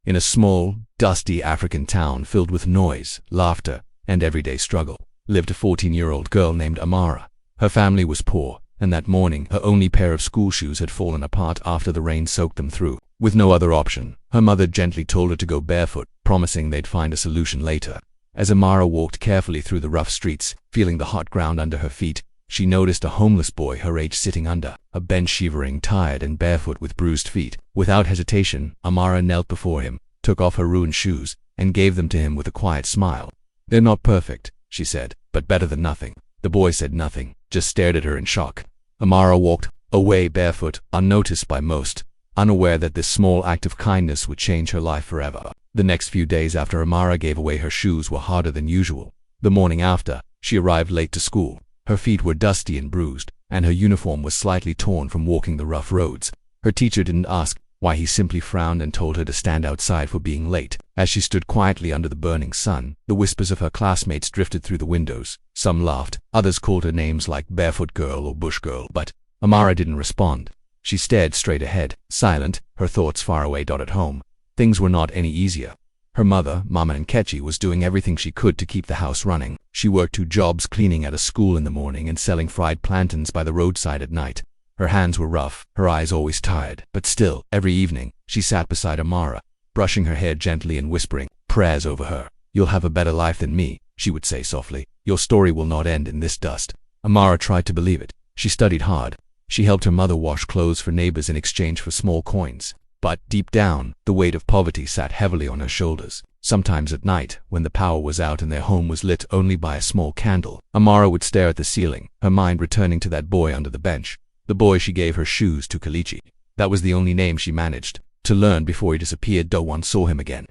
In a small, dusty African town filled with noise, laughter, and everyday struggle, lived a 14-year-old girl named Amara. Her family was poor, and that morning her only pair of school shoes had fallen apart after the rain soaked them through. With no other option, her mother gently told her to go barefoot, promising they'd find a solution later. As Amara walked carefully through the rough streets, feeling the hot ground under her feet, she noticed a homeless boy her age sitting under a bench, shivering, tired, and barefoot with bruised feet. Without hesitation, Amara knelt before him, took off her ruined shoes, and gave them to him with a quiet smile. "They're not perfect," she said, "but better than nothing." The boy said nothing, just stared at her in shock. Amara walked away barefoot, unnoticed by most, unaware that this small act of kindness would change her life forever. The next few days after Amara gave away her shoes were harder than usual. The morning after, she arrived late to school. Her feet were dusty and bruised, and her uniform was slightly torn from walking the rough roads. Her teacher didn't ask why. He simply frowned and told her to stand outside for being late. As she stood quietly under the burning sun, the whispers of her classmates drifted through the windows. Some laughed, others called her names like Barefoot Girl or Bush Girl, but Amara didn't respond. She stared straight ahead, silent, her thoughts far away. At home, things were not any easier. Her mother, Mama Nkechi, was doing everything she could to keep the house running. She worked 2 jobs, cleaning at a school in the morning and selling fried plantains by the roadside at night. Her hands were rough, her eyes always tired, but still, every evening, she sat beside Amara, brushing her hair gently and whispering prayers over her. "You'll have a better life than me," she would say softly. "Your story will not end in this dust." Amara tried to believe it. She studied hard. She helped her mother wash clothes for neighbors in exchange for small coins. But deep down, the weight of poverty sat heavily on her shoulders. Sometimes at night, when the power was out and their home was lit only by a small candle, Amara would stare at the ceiling, her mind returning to that boy under the bench, the boy she gave her shoes to. Kelechi. That was the only name she managed to learn before he disappeared. No one saw him again.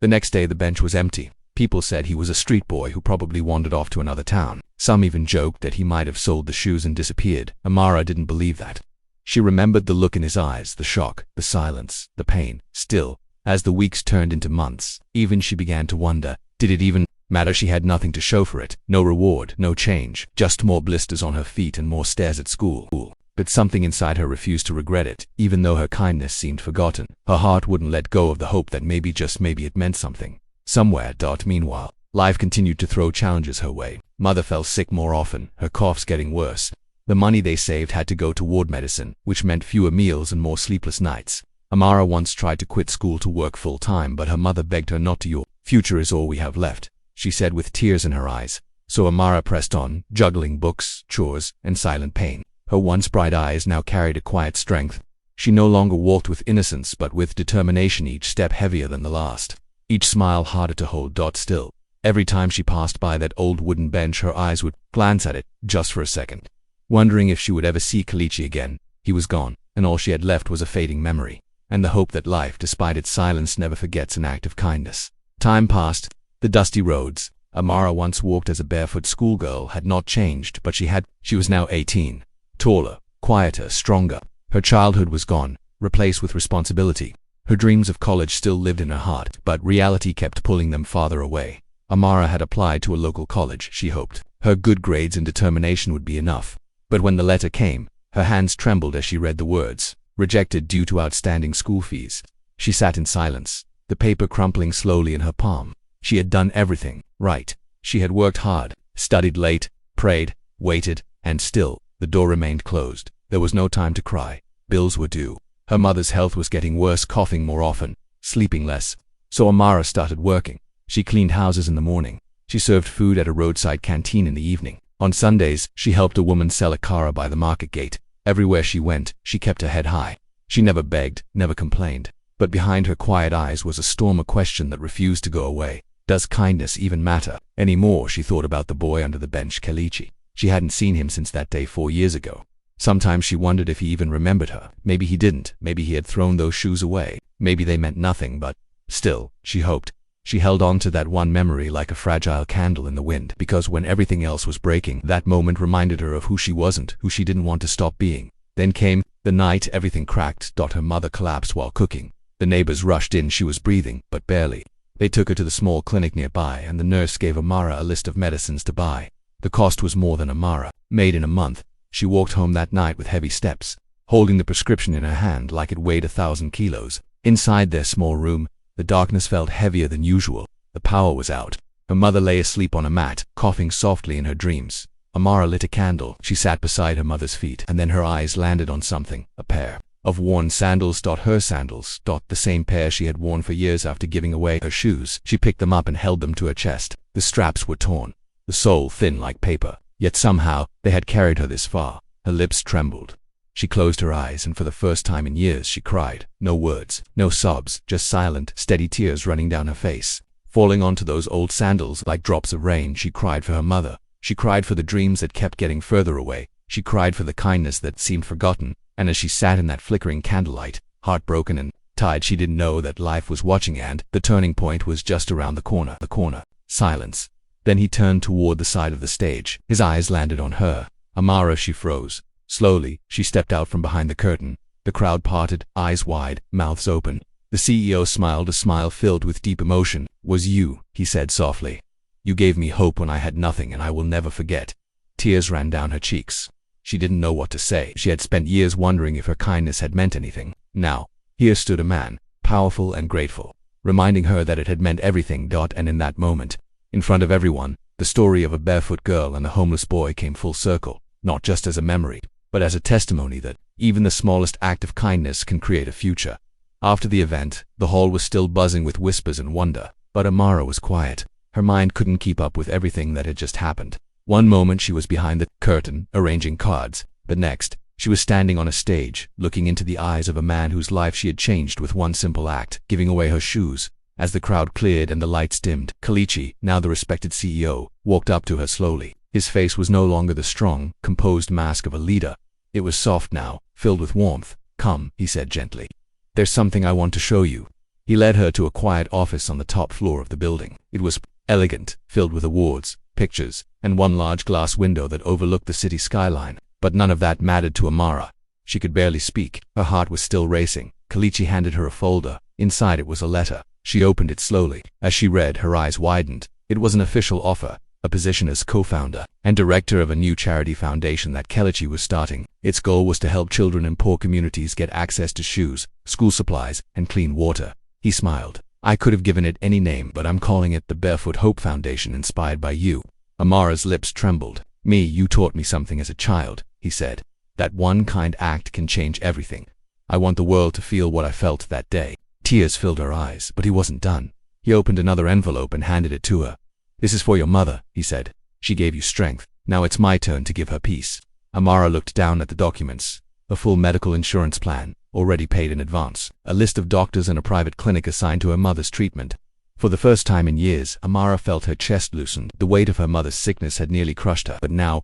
The next day the bench was empty. People said he was a street boy who probably wandered off to another town. Some even joked that he might have sold the shoes and disappeared. Amara didn't believe that. She remembered the look in his eyes, the shock, the silence, the pain. Still, as the weeks turned into months, even she began to wonder, did it even matter? She had nothing to show for it. No reward, no change, just more blisters on her feet and more stares at school. But something inside her refused to regret it, even though her kindness seemed forgotten. Her heart wouldn't let go of the hope that maybe, just maybe, it meant something. Somewhere. Meanwhile, life continued to throw challenges her way. Mother fell sick more often, her coughs getting worse. The money they saved had to go toward medicine, which meant fewer meals and more sleepless nights. Amara once tried to quit school to work full-time, but her mother begged her not to. "Your future is all we have left," she said with tears in her eyes. So Amara pressed on, juggling books, chores, and silent pain. Her once bright eyes now carried a quiet strength. She no longer walked with innocence, but with determination, each step heavier than the last, each smile harder to hold. Still, every time she passed by that old wooden bench, her eyes would glance at it, just for a second, wondering if she would ever see Kelechi again. He was gone, and all she had left was a fading memory, and the hope that life, despite its silence, never forgets an act of kindness. Time passed. The dusty roads Amara once walked as a barefoot schoolgirl had not changed, but she was now 18, taller, quieter, stronger. Her childhood was gone, replaced with responsibility. Her dreams of college still lived in her heart, but reality kept pulling them farther away. Amara had applied to a local college. She hoped her good grades and determination would be enough. But when the letter came, her hands trembled as she read the words, "Rejected due to outstanding school fees." She sat in silence, the paper crumpling slowly in her palm. She had done everything right. She had worked hard, studied late, prayed, waited, and still, the door remained closed. There was no time to cry. Bills were due. Her mother's health was getting worse, coughing more often, sleeping less. So Amara started working. She cleaned houses in the morning. She served food at a roadside canteen in the evening. On Sundays, she helped a woman sell akara by the market gate. Everywhere she went, she kept her head high. She never begged, never complained. But behind her quiet eyes was a storm, a question that refused to go away. Does kindness even matter anymore? She thought about the boy under the bench, Kelechi. She hadn't seen him since that day 4 years ago. Sometimes she wondered if he even remembered her. Maybe he didn't. Maybe he had thrown those shoes away. Maybe they meant nothing, but still, she hoped. She held on to that one memory like a fragile candle in the wind, because when everything else was breaking, that moment reminded her of who she wasn't, who she didn't want to stop being. Then came the night everything cracked. Her mother collapsed while cooking. The neighbors rushed in. She was breathing, but barely. They took her to the small clinic nearby, and the nurse gave Amara a list of medicines to buy. The cost was more than Amara made in a month. She walked home that night with heavy steps, holding the prescription in her hand like it weighed 1,000 kilos. Inside their small room, The darkness felt heavier than usual. The power was out. Her mother lay asleep on a mat, coughing softly in her dreams. Amara lit a candle. She sat beside her mother's feet, and then her eyes landed on something, a pair of worn sandals. Her sandals. The same pair she had worn for years after giving away her shoes. She picked them up and held them to her chest. The straps were torn, the sole thin like paper, yet somehow they had carried her this far. Her lips trembled. She closed her eyes, and for the first time in years she cried. No words, no sobs, just silent, steady tears running down her face. Falling onto those old sandals like drops of rain, she cried for her mother. She cried for the dreams that kept getting further away. She cried for the kindness that seemed forgotten. And as she sat in that flickering candlelight, heartbroken and tired, she didn't know that life was watching, and the turning point was just around the corner. Silence. Then he turned toward the side of the stage. His eyes landed on her. Amara. She froze. Slowly, she stepped out from behind the curtain. The crowd parted, eyes wide, mouths open. The CEO smiled, a smile filled with deep emotion. "Was you," he said softly. "You gave me hope when I had nothing, and I will never forget." Tears ran down her cheeks. She didn't know what to say. She had spent years wondering if her kindness had meant anything. Now, here stood a man, powerful and grateful, reminding her that it had meant everything. And in that moment, in front of everyone, the story of a barefoot girl and a homeless boy came full circle, not just as a memory, but as a testimony that even the smallest act of kindness can create a future. After the event, the hall was still buzzing with whispers and wonder, but Amara was quiet. Her mind couldn't keep up with everything that had just happened. One moment she was behind the curtain, arranging cards. The next, she was standing on a stage, looking into the eyes of a man whose life she had changed with one simple act, giving away her shoes. As the crowd cleared and the lights dimmed, Kelechi, now the respected CEO, walked up to her slowly. His face was no longer the strong, composed mask of a leader. It was soft now, filled with warmth. "Come," he said gently. "There's something I want to show you." He led her to a quiet office on the top floor of the building. It was elegant, filled with awards, pictures, and one large glass window that overlooked the city skyline. But none of that mattered to Amara. She could barely speak. Her heart was still racing. Kelechi handed her a folder. Inside it was a letter. She opened it slowly. As she read, her eyes widened. It was an official offer, a position as co-founder and director of a new charity foundation that Kelechi was starting. Its goal was to help children in poor communities get access to shoes, school supplies, and clean water. He smiled. "I could have given it any name, but I'm calling it the Barefoot Hope Foundation, inspired by you." Amara's lips trembled. You taught me something as a child," he said. "That one kind act can change everything. I want the world to feel what I felt that day." Tears filled her eyes, but he wasn't done. He opened another envelope and handed it to her. "This is for your mother," he said. "She gave you strength. Now it's my turn to give her peace." Amara looked down at the documents. A full medical insurance plan, already paid in advance. A list of doctors and a private clinic assigned to her mother's treatment. For the first time in years, Amara felt her chest loosened. The weight of her mother's sickness had nearly crushed her. But now,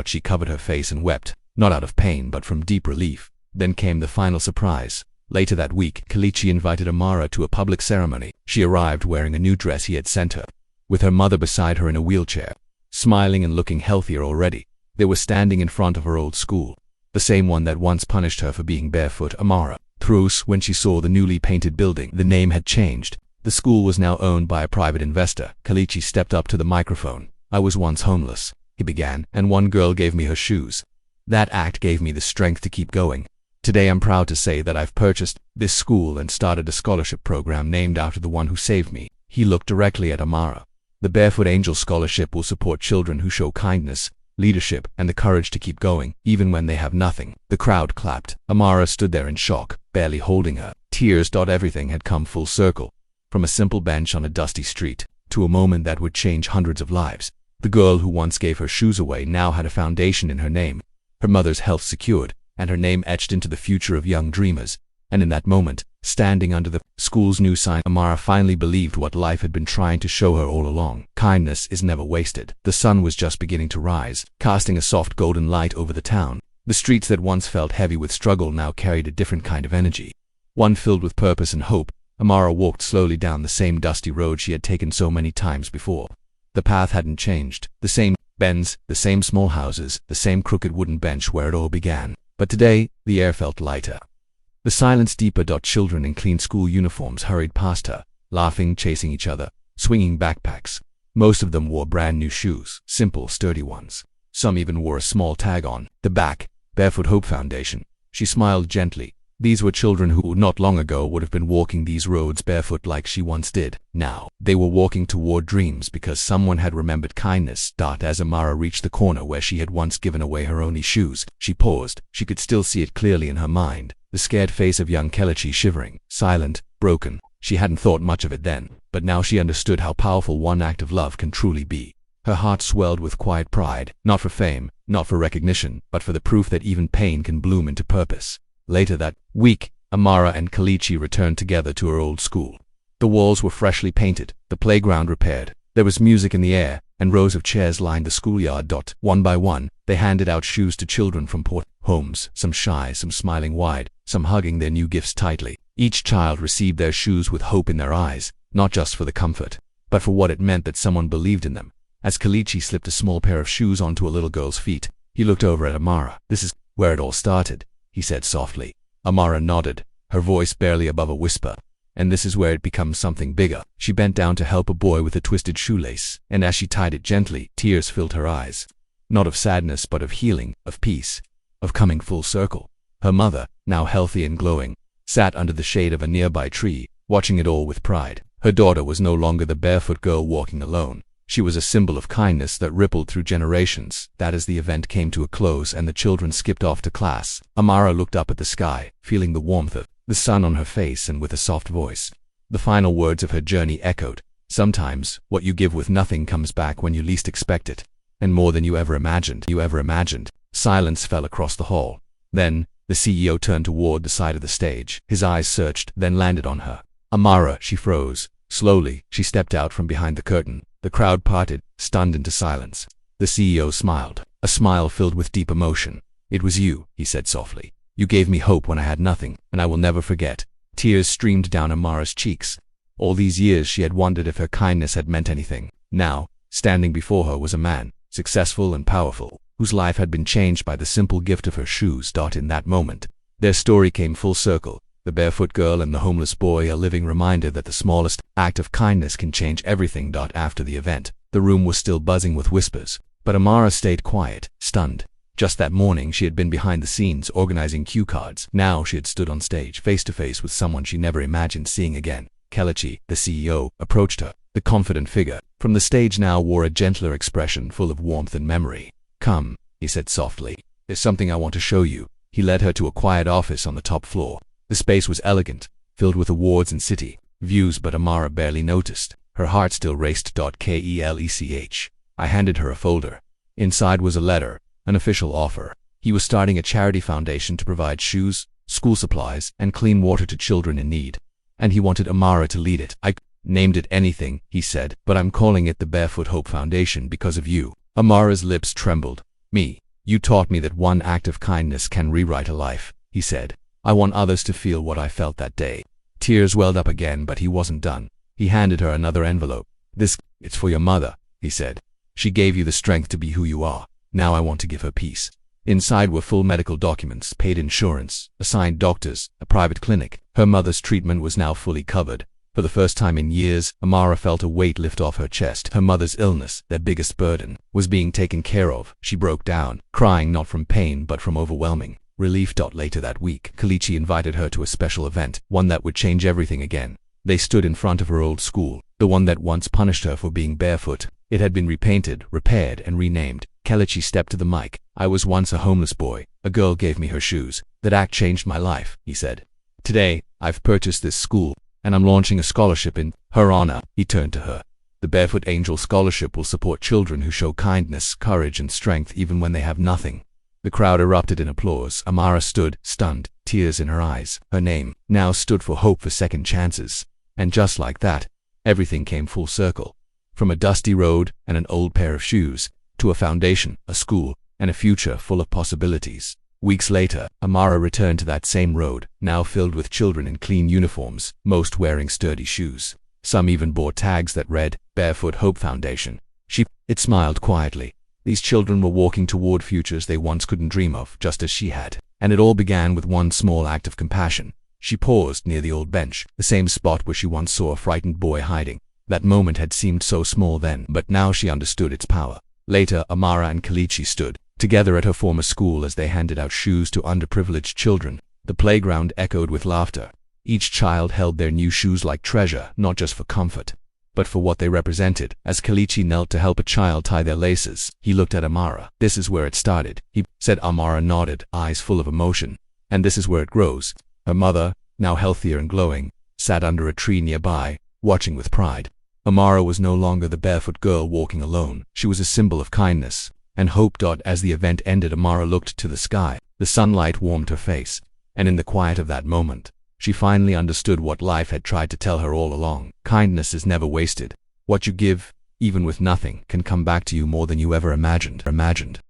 she covered her face and wept, not out of pain but from deep relief. Then came the final surprise. Later that week, Kelechi invited Amara to a public ceremony. She arrived wearing a new dress he had sent her, with her mother beside her in a wheelchair, smiling and looking healthier already. They were standing in front of her old school, the same one that once punished her for being barefoot. Amara froze when she saw the newly painted building. The name had changed. The school was now owned by a private investor. Kelechi stepped up to the microphone. "I was once homeless," he began, "and one girl gave me her shoes. That act gave me the strength to keep going. Today I'm proud to say that I've purchased this school and started a scholarship program named after the one who saved me." He looked directly at Amara. "The Barefoot Angel Scholarship will support children who show kindness, leadership, and the courage to keep going, even when they have nothing." The crowd clapped. Amara stood there in shock, barely holding her tears. Everything had come full circle. From a simple bench on a dusty street, to a moment that would change hundreds of lives. The girl who once gave her shoes away now had a foundation in her name, her mother's health secured, and her name etched into the future of young dreamers. And in that moment, standing under the school's new sign, Amara finally believed what life had been trying to show her all along. Kindness is never wasted. The sun was just beginning to rise, casting a soft golden light over the town. The streets that once felt heavy with struggle now carried a different kind of energy, one filled with purpose and hope. Amara walked slowly down the same dusty road she had taken so many times before. The path hadn't changed. The same bends, the same small houses, the same crooked wooden bench where it all began. But today, the air felt lighter. The silence deeper. Children in clean school uniforms hurried past her, laughing, chasing each other, swinging backpacks. Most of them wore brand new shoes, simple, sturdy ones. Some even wore a small tag on the back, Barefoot Hope Foundation. She smiled gently. These were children who not long ago would have been walking these roads barefoot like she once did. Now, they were walking toward dreams because someone had remembered kindness. As Amara reached the corner where she had once given away her only shoes, she paused. She could still see it clearly in her mind. The scared face of young Kelechi shivering, silent, broken. She hadn't thought much of it then, but now she understood how powerful one act of love can truly be. Her heart swelled with quiet pride, not for fame, not for recognition, but for the proof that even pain can bloom into purpose. Later that week, Amara and Kelechi returned together to her old school. The walls were freshly painted, the playground repaired. There was music in the air, and rows of chairs lined the schoolyard. One by one, they handed out shoes to children from poor homes, some shy, some smiling wide, some hugging their new gifts tightly. Each child received their shoes with hope in their eyes, not just for the comfort, but for what it meant that someone believed in them. As Kelechi slipped a small pair of shoes onto a little girl's feet, he looked over at Amara. "This is where it all started," he said softly. Amara nodded, her voice barely above a whisper. "And this is where it becomes something bigger." She bent down to help a boy with a twisted shoelace, and as she tied it gently, tears filled her eyes. Not of sadness, but of healing, of peace, of coming full circle. Her mother, now healthy and glowing, sat under the shade of a nearby tree, watching it all with pride. Her daughter was no longer the barefoot girl walking alone. She was a symbol of kindness that rippled through generations. As the event came to a close and the children skipped off to class, Amara looked up at the sky, feeling the warmth of the sun on her face, and with a soft voice, the final words of her journey echoed. "Sometimes, what you give with nothing comes back when you least expect it, and more than you ever imagined." Silence fell across the hall. Then, the CEO turned toward the side of the stage. His eyes searched, then landed on her. "Amara," she froze. Slowly, she stepped out from behind the curtain. The crowd parted, stunned into silence. The CEO smiled, a smile filled with deep emotion. "It was you," he said softly. "You gave me hope when I had nothing, and I will never forget." Tears streamed down Amara's cheeks. All these years she had wondered if her kindness had meant anything. Now, standing before her was a man, successful and powerful, whose life had been changed by the simple gift of her shoes. In that moment, their story came full circle. The barefoot girl and the homeless boy, a living reminder that the smallest act of kindness can change everything. After the event, the room was still buzzing with whispers, but Amara stayed quiet, stunned. Just that morning she had been behind the scenes organizing cue cards. Now she had stood on stage, face to face with someone she never imagined seeing again. Kelechi, the CEO, approached her. The confident figure from the stage now wore a gentler expression full of warmth and memory. "Come," he said softly. "There's something I want to show you." He led her to a quiet office on the top floor. The space was elegant, filled with awards and city views, but Amara barely noticed. Her heart still raced. Kelech. I handed her a folder. Inside was a letter, an official offer. He was starting a charity foundation to provide shoes, school supplies, and clean water to children in need. And he wanted Amara to lead it. "I named it anything," he said, "but I'm calling it the Barefoot Hope Foundation because of you." Amara's lips trembled. "Me. You taught me that one act of kindness can rewrite a life," he said. "I want others to feel what I felt that day." Tears welled up again, but he wasn't done. He handed her another envelope. It's for your mother," he said. "She gave you the strength to be who you are. Now I want to give her peace." Inside were full medical documents, paid insurance, assigned doctors, a private clinic. Her mother's treatment was now fully covered. For the first time in years, Amara felt a weight lift off her chest. Her mother's illness, their biggest burden, was being taken care of. She broke down, crying not from pain but from overwhelming relief. Later that week, Kelechi invited her to a special event, one that would change everything again. They stood in front of her old school, the one that once punished her for being barefoot. It had been repainted, repaired, and renamed. Kelechi stepped to the mic. "I was once a homeless boy. A girl gave me her shoes. That act changed my life," he said. "Today, I've purchased this school, and I'm launching a scholarship in her honor." He turned to her. "The Barefoot Angel Scholarship will support children who show kindness, courage, and strength even when they have nothing." The crowd erupted in applause. Amara stood, stunned, tears in her eyes. Her name now stood for hope for second chances. And just like that, everything came full circle. From a dusty road and an old pair of shoes, to a foundation, a school, and a future full of possibilities. Weeks later, Amara returned to that same road, now filled with children in clean uniforms, most wearing sturdy shoes. Some even bore tags that read, "Barefoot Hope Foundation." It smiled quietly. These children were walking toward futures they once couldn't dream of, just as she had. And it all began with one small act of compassion. She paused near the old bench, the same spot where she once saw a frightened boy hiding. That moment had seemed so small then, but now she understood its power. Later, Amara and Kelechi stood together at her former school as they handed out shoes to underprivileged children. The playground echoed with laughter. Each child held their new shoes like treasure, not just for comfort, but for what they represented. As Kalichi knelt to help a child tie their laces, he looked at Amara. "This is where it started," he said. Amara nodded, eyes full of emotion. "And this is where it grows." Her mother, now healthier and glowing, sat under a tree nearby, watching with pride. Amara was no longer the barefoot girl walking alone. She was a symbol of kindness and hope. As the event ended, Amara looked to the sky. The sunlight warmed her face, and in the quiet of that moment, she finally understood what life had tried to tell her all along. Kindness is never wasted. What you give, even with nothing, can come back to you more than you ever imagined.